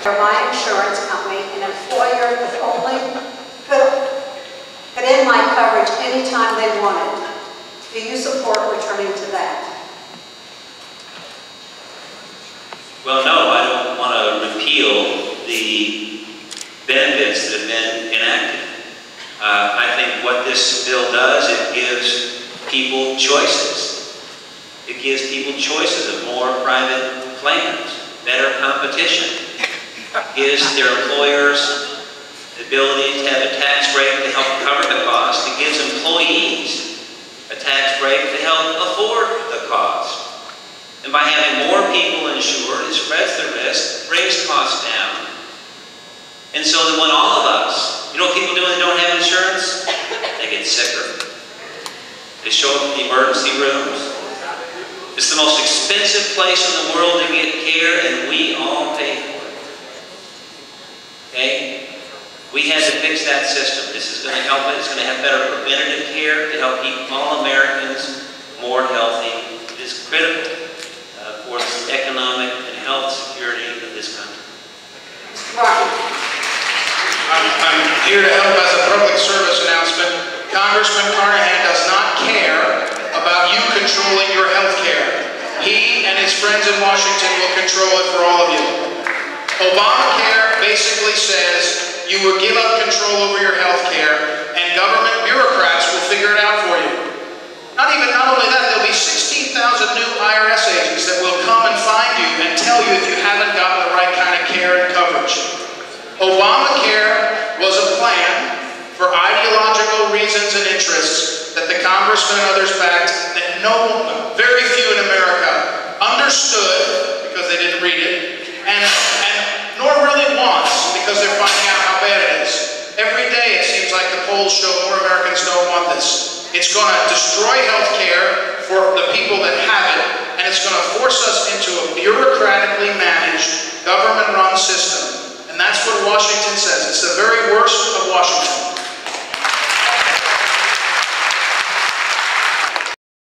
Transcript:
My insurance company, an employer could only put in my coverage anytime they wanted. Do you support returning to that? Well, no, I don't want to repeal the benefits that have been enacted. I think what this bill does, it gives people choices. It gives people choices of more private plans, better competition. It gives their employers the ability to have a tax break to help cover the cost. It gives employees a tax break to help afford the cost. And by having more people insured, it spreads the risk, brings costs down. And so that when all of us, you know what people do when they don't have insurance? They get sicker. They show up in the emergency rooms. It's the most expensive place in the world to get care, and we all pay for it. Okay? We had to fix that system. This is going to help it. It's going to have better preventative care to help keep all Americans more healthy. It is critical for the economic and health security of this country. I'm here to help as a public service announcement. Congressman Carnahan does not care about you controlling your health care. He and his friends in Washington will control it for all of you. Obamacare basically says you will give up control over your health care and government bureaucrats will figure it out for you. Not only that, there'll be 16,000 new IRS agents that will come and find you and tell you if you haven't gotten the right kind of care and coverage. Obamacare was a plan for ideological reasons and interests that the congressman and others backed that very few in America understood because they didn't read it, and nor really wants because they're finding out how bad it is. Every day it seems like the polls show more Americans don't want this. It's going to destroy health care for the people that have it, and it's going to force us into a bureaucratically managed, government-run system. And that's what Washington says. It's the very